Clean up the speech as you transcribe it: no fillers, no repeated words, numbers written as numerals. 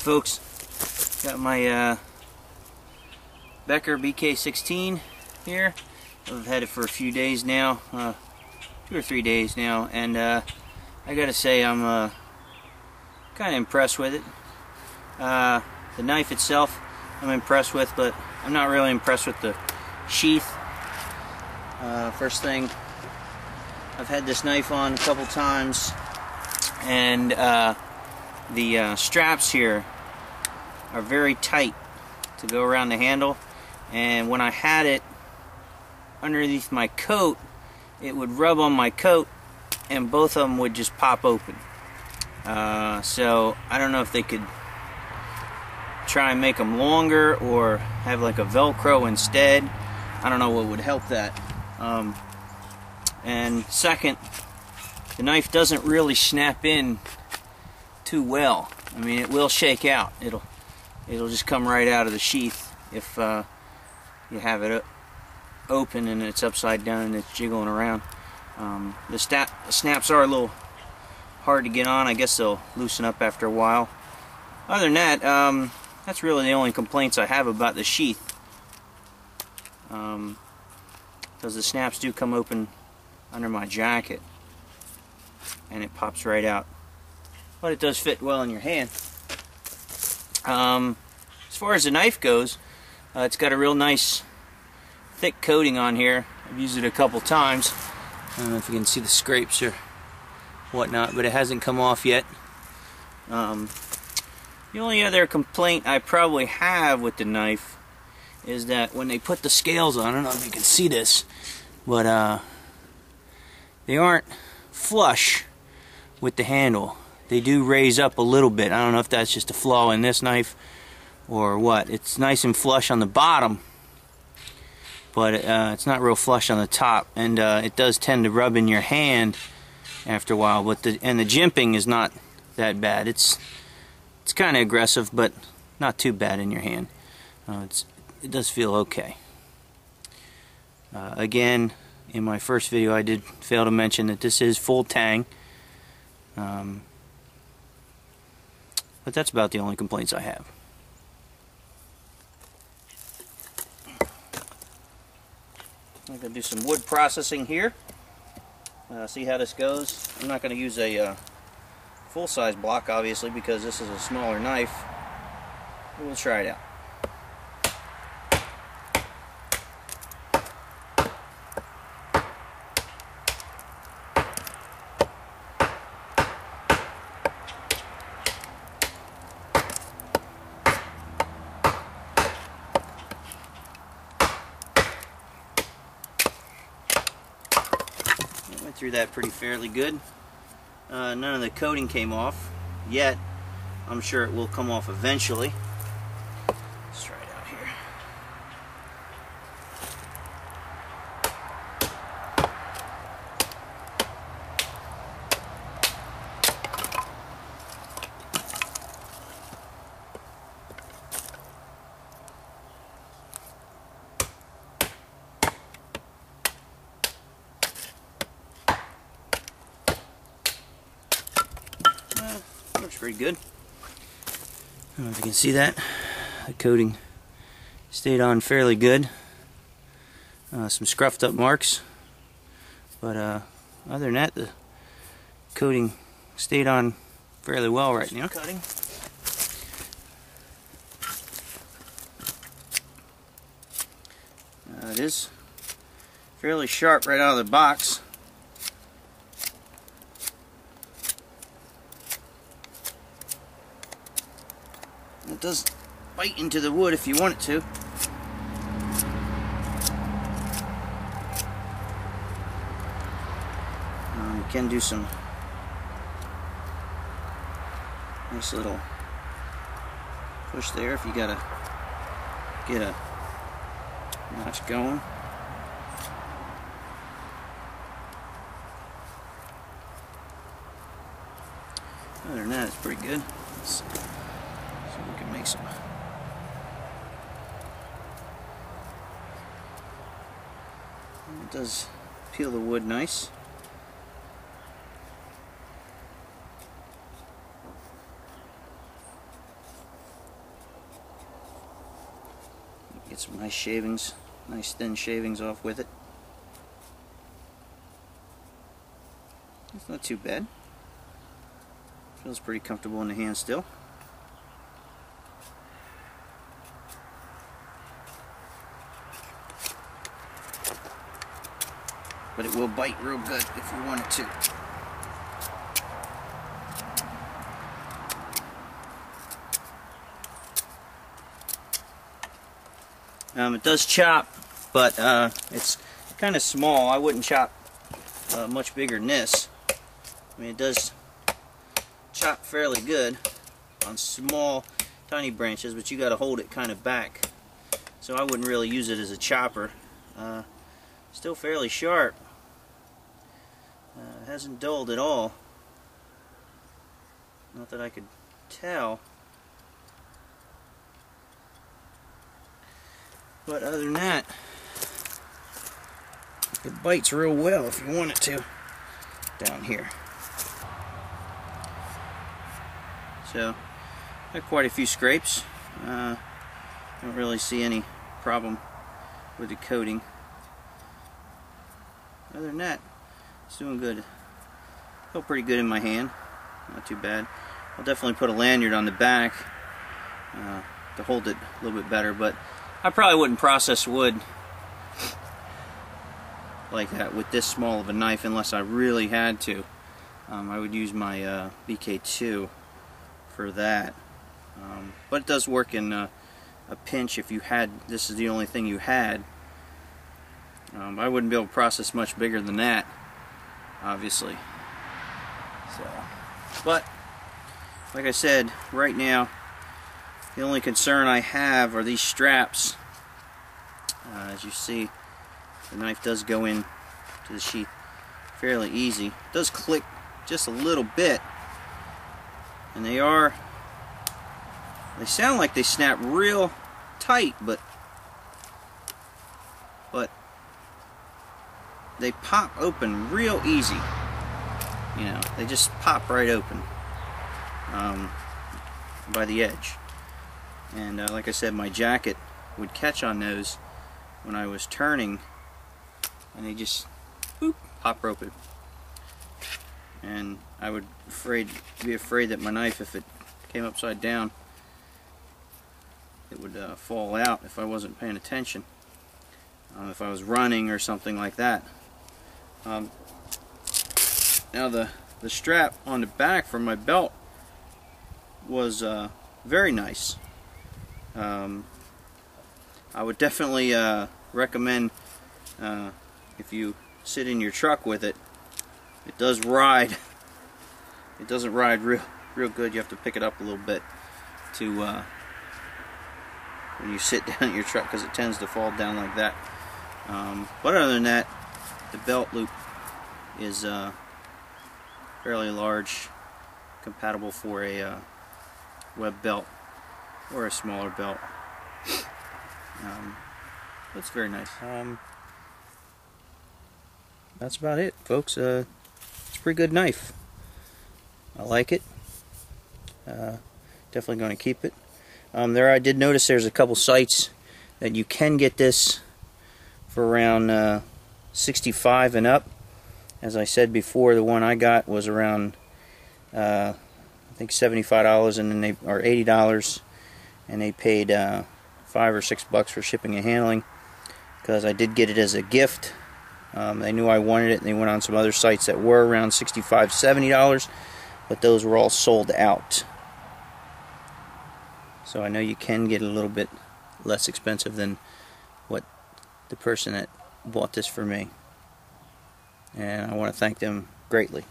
folks, got my Becker BK16 here. I've had it for a few days now, 2 or 3 days now, and I gotta say I'm kind of impressed with it. The knife itself I'm impressed with, but I'm not really impressed with the sheath. First thing, I've had this knife on a couple times, and the straps here are very tight to go around the handle, and when I had it underneath my coat, it would rub on my coat and both of them would just pop open. So I don't know if they could try and make them longer or have like a Velcro instead. I don't know what would help that. And second, the knife doesn't really snap in too well. I mean, it will shake out. It'll just come right out of the sheath if you have it open and it's upside down and it's jiggling around. The snaps are a little hard to get on. I guess they'll loosen up after a while. Other than that, that's really the only complaints I have about the sheath. Because the snaps do come open under my jacket and it pops right out. But it does fit well in your hand. As far as the knife goes, it's got a real nice thick coating on here. I've used it a couple times. I don't know if you can see the scrapes or whatnot, but it hasn't come off yet. The only other complaint I probably have with the knife is that when they put the scales on, I don't know if you can see this, but they aren't flush with the handle. They do raise up a little bit. I don't know if that's just a flaw in this knife or what. It's nice and flush on the bottom, but it's not real flush on the top, and it does tend to rub in your hand after a while. But the jimping is not that bad. It's kind of aggressive, but not too bad in your hand. It does feel okay. Again, in my first video, I did fail to mention that this is full tang. But that's about the only complaints I have. I'm going to do some wood processing here. See how this goes. I'm not going to use a full-size block, obviously, because this is a smaller knife. We'll try it out. Went through that pretty fairly good. None of the coating came off yet. I'm sure it will come off eventually. Let's try it out here. Looks pretty good. I don't know if you can see that. The coating stayed on fairly good. Some scruffed up marks, but other than that, the coating stayed on fairly well right now. Cutting. It is fairly sharp right out of the box. It does bite into the wood if you want it to. You can do some nice little push there if you gotta get a notch going. Other than that, it's pretty good. Let's see. So we can make some. It does peel the wood nice. Get some nice shavings, nice thin shavings off with it. It's not too bad. Feels pretty comfortable in the hand still. But it will bite real good if you want it to. It does chop, but it's kind of small. I wouldn't chop much bigger than this. I mean, it does chop fairly good on small, tiny branches, but you got to hold it kind of back. So I wouldn't really use it as a chopper. Still fairly sharp. Hasn't dulled at all. Not that I could tell. But other than that, it bites real well if you want it to down here. So, got quite a few scrapes. Don't really see any problem with the coating. Other than that, it's doing good. Felt pretty good in my hand. Not too bad. I'll definitely put a lanyard on the back to hold it a little bit better, but I probably wouldn't process wood like that with this small of a knife unless I really had to. I would use my BK2 for that. But it does work in a pinch if you had, this is the only thing you had. I wouldn't be able to process much bigger than that, obviously. So, but like I said, right now the only concern I have are these straps. As you see, the knife does go in to the sheath fairly easy. It does click just a little bit, and they sound like they snap real tight, but they pop open real easy. You know, they just pop right open by the edge. And like I said, my jacket would catch on those when I was turning, and they just boop, pop open. And I would be afraid that my knife, if it came upside down, it would fall out if I wasn't paying attention. If I was running or something like that. Now the strap on the back for my belt was very nice. I would definitely recommend if you sit in your truck with it. It does ride. It doesn't ride real good. You have to pick it up a little bit to when you sit down in your truck, because it tends to fall down like that. But other than that, the belt loop is fairly large, compatible for a web belt or a smaller belt. That's very nice. That's about it, folks. It's a pretty good knife. I like it. Definitely going to keep it. I did notice there's a couple sites that you can get this for around 65 and up. As I said before, the one I got was around I think $75 and then or $80, and they paid $5 or $6 for shipping and handling, because I did get it as a gift. They knew I wanted it, and they went on some other sites that were around $65, $70, but those were all sold out. So I know you can get a little bit less expensive than what the person that bought this for me, and I want to thank them greatly.